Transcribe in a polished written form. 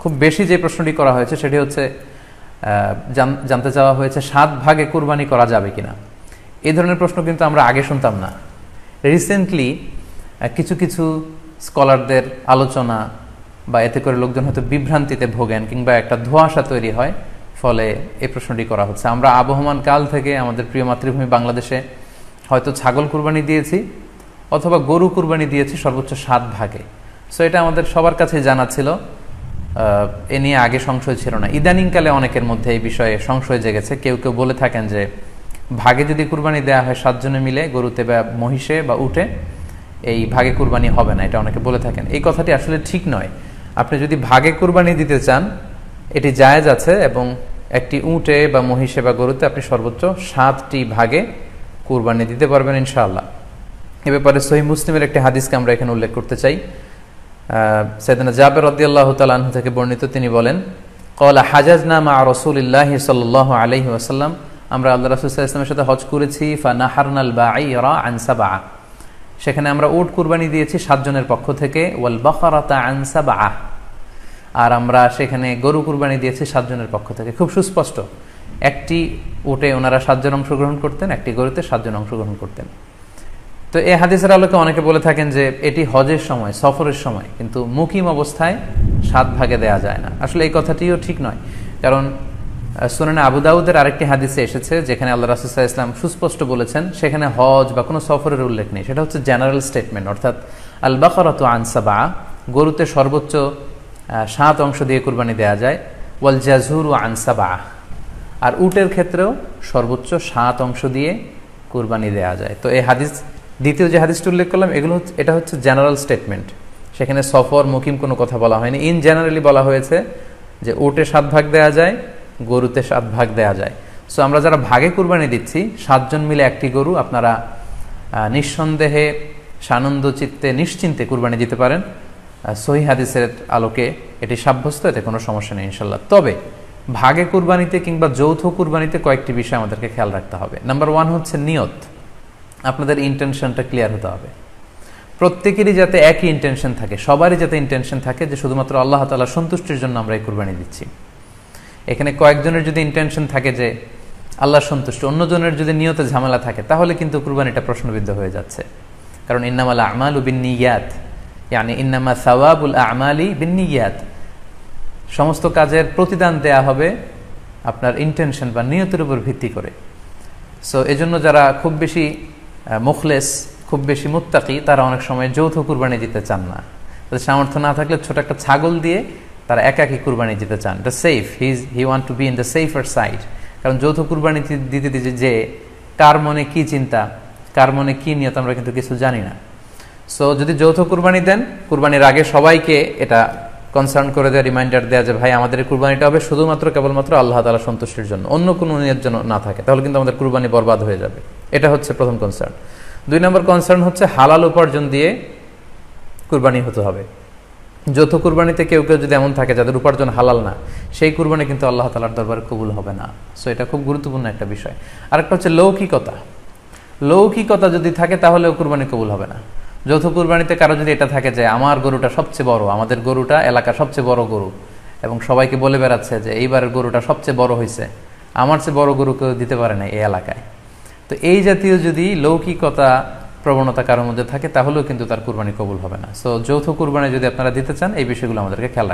খুব বেশি যে প্রশ্নটি করা হয়েছে সেটি হচ্ছে জানতে চাওয়া হয়েছে 7 ভাগে কুরবানি করা যাবে কিনা। এই ধরনের প্রশ্ন কিন্তু আমরা আগে শুনতাম না। রিসেন্টলি কিছু কিছু স্কলারদের আলোচনা বা এতে করে লোকজন হয়তো বিভ্রান্তিতে ভোগেন কিংবা একটা ধোঁয়াশা তৈরি হয়, ফলে এই প্রশ্নটি করা হচ্ছে। আমরা আবহমান কাল থেকে আমাদের প্রিয় মাতৃভূমি বাংলাদেশে হয়তো ছাগল কুরবানি দিয়েছি অথবা গরু কুরবানি দিয়েছি সর্বোচ্চ 7 ভাগে। সো এটা আমাদের সবার কাছে জানা ছিল, এ নিয়ে আগে সংশয় ছিল না। ইদানিংকালে অনেকের মধ্যে এই বিষয়ে সংশয় জেগেছে। কেউ কেউ বলে থাকেন যে ভাগে যদি কুরবানি দেওয়া হয় 7 জনে মিলে, গরুতে বা মহিষে বা উটে, এই ভাগে কুরবানি হবে না, এটা অনেকে বলে থাকেন। এই কথাটি আসলে ঠিক নয়। আপনি যদি ভাগে কুরবানি দিতে চান এটি জায়েজ আছে, এবং একটি উটে বা মহিষে বা গরুতে আপনি সর্বোচ্চ 7টি ভাগে কুরবানি দিতে পারবেন ইনশাআল্লাহ। এ ব্যাপারে সহিহ মুসলিমের একটি হাদিসকে আমরা এখানে উল্লেখ করতে চাই। সাইয়েদনা জাবের রাদিয়াল্লাহু তাআলা আনহু থেকে বর্ণিত, তিনি বলেন, ক্বালা হাজাজনা মা রাসূলিল্লাহি সাল্লাল্লাহু আলাইহি ওয়াসাল্লাম, আমরা আল্লাহ রাসূল সাল্লাল্লাহু আলাইহি ওয়াসাল্লামের সাথে হজ করেছি। ফানাহারনাল বাঈরা আন সাবআ, সেখানে আমরা উট কুরবানি দিয়েছি 7 জনের পক্ষ থেকে। ওয়াল বাকারাতা আন সাবআ, আর আমরা সেখানে গরু কুরবানি দিয়েছি 7 জনের পক্ষ থেকে। খুব সুস্পষ্ট, একটি উটে ওনারা 7 জন অংশগ্রহণ করতেন, একটি গরুতে 7 জন অংশগ্রহণ করতেন। তো এই হাদিসের আলোকে অনেকে বলে থাকেন যে এটি হজের সময়, সফরের সময়, কিন্তু মুকিম অবস্থায় 7 ভাগে দেয়া যায় না। আসলে এই কথাটিও ঠিক নয়, কারণ সুনানে আবু দাউদের আরেকটি হাদিসে এসেছে যেখানে আল্লাহ রাসূল সাল্লাল্লাহু আলাইহি ওয়াসাল্লাম সুস্পষ্ট বলেছেন, সেখানে হজ বা কোনো সফরের উল্লেখ নেই। সেটা হচ্ছে জেনারেল স্টেটমেন্ট, অর্থাৎ আল বাকারাতু আন সাবআ, গরুতে সর্বোচ্চ 7 অংশ দিয়ে কুরবানি দেয়া যায়। ওয়াল জাযুরু আন সাবআ, আর উটের ক্ষেত্রেও সর্বোচ্চ 7 অংশ দিয়ে কুরবানি দেয়া যায়। তো এই হাদিস, দ্বিতীয় যে হাদিসটি উল্লেখ করলাম, এটা হচ্ছে জেনারেল স্টেটমেন্ট। সেখানে সফর মুকিম কোনো কথা বলা হয়নি। ইন জেনারেলি বলা হয়েছে যে উটে 7 ভাগ দেয়া যায়, গরুতে 7 ভাগ দেয়া যায়। সো আমরা যারা ভাগে কুরবানি দিচ্ছি 7 জন মিলে একটি গরু, আপনারা নিঃসন্দেহে সানন্দ চিত্তে নিশ্চিন্তে কুরবানি দিতে পারেন। সহিহ হাদিসের আলোকে এটি সাব্যস্ত, এতে কোনো সমস্যা নেই ইনশাল্লাহ। তবে ভাগে কুরবানিতে কিংবা যৌথ কুরবানিতে কয়েকটি বিষয় আমাদেরকে খেয়াল রাখতে হবে। নাম্বার 1 হচ্ছে নিয়ত। আপনাদের ইন্টেনশনটা ক্লিয়ার হতে হবে। প্রত্যেকেরই যাতে একই ইন্টেনশন থাকে, সবারই যাতে ইন্টেনশন থাকে যে শুধুমাত্র আল্লাহ তাআলার সন্তুষ্টির জন্য আমরা এই কুরবানি দিচ্ছি। এখানে কয়েকজনের যদি ইন্টেনশন থাকে যে আল্লাহর সন্তুষ্টি, অন্যজনের যদি নিয়তে ঝামেলা থাকে, তাহলে কিন্তু কুরবানিটা প্রশ্নবিদ্ধ হয়ে যাচ্ছে। কারণ ইন্নামাল আমালু বিন্নিয়াত, ইয়ানি ইন্নামা সাওয়াবুল আমালি বিন্নিয়াত, সমস্ত কাজের প্রতিদান দেয়া হবে আপনার ইন্টেনশন বা নিয়তের উপর ভিত্তি করে। সো এজন্য যারা খুব বেশি মুখলেস, খুব বেশি মুত্তাকি, তারা অনেক সময় যৌথ কুরবানি দিতে চান না। তাদের সামর্থ্য না থাকলে ছোট একটা ছাগল দিয়ে তারা একাকী কুরবানি দিতে চান। এটা safe, he want to be in the safer side. কারণ যৌথ কুরবানি দিতে দিতে যে কার মনে কি চিন্তা, কার মনে কি নিয়ত, আমরা কিন্তু কিছু জানি না। সো যদি যৌথ কুরবানি দেন, কুরবানির আগে সবাইকে এটা কনসার্ন করে দেওয়া, রিমাইন্ডার দেওয়া যে ভাই আমাদের এই কুরবানিটা হবে শুধুমাত্র কেবলমাত্র আল্লাহ তাআলা সন্তুষ্টির জন্য, অন্য কোনো নিয়ত যেন না থাকে, তাহলে কিন্তু আমাদের কুরবানি বরবাদ হয়ে যাবে। এটা হচ্ছে প্রথম কনসার্ন। 2 নম্বর কনসার্ন হচ্ছে হালাল উপার্জন দিয়ে কুরবানি হতে হবে। যৌথ কুরবানিতে কেউ কেউ যদি এমন থাকে যাদের উপার্জন হালাল না, সেই কুরবানি কিন্তু আল্লাহ তাআলার দরবারে কবুল হবে না। সো এটা খুব গুরুত্বপূর্ণ একটা বিষয়। আরেকটা হচ্ছে লৌকিকতা। লৌকিকতা যদি থাকে তাহলেও কুরবানি কবুল হবে না। যৌথ কুরবানিতে কারো যদি এটা থাকে যে আমার গরুটা সবচেয়ে বড়, আমাদের গরুটা এলাকার সবচেয়ে বড় গরু, এবং সবাইকে বলে বেড়াচ্ছে যে এইবারের গরুটা সবচেয়ে বড় হয়েছে, আমার চেয়ে বড় গরু কেউ দিতে পারে না এই এলাকায়। তো এই জাতীয় যদি লৌকিকতা প্রবণতা কারোর মধ্যে থাকে, তাহলেও কিন্তু তার কুরবানি কবুল হবে না। সো যৌথ কুরবানি যদি আপনারা দিতে চান, এই বিষয়গুলো আমাদেরকে খেয়াল রাখতে হবে।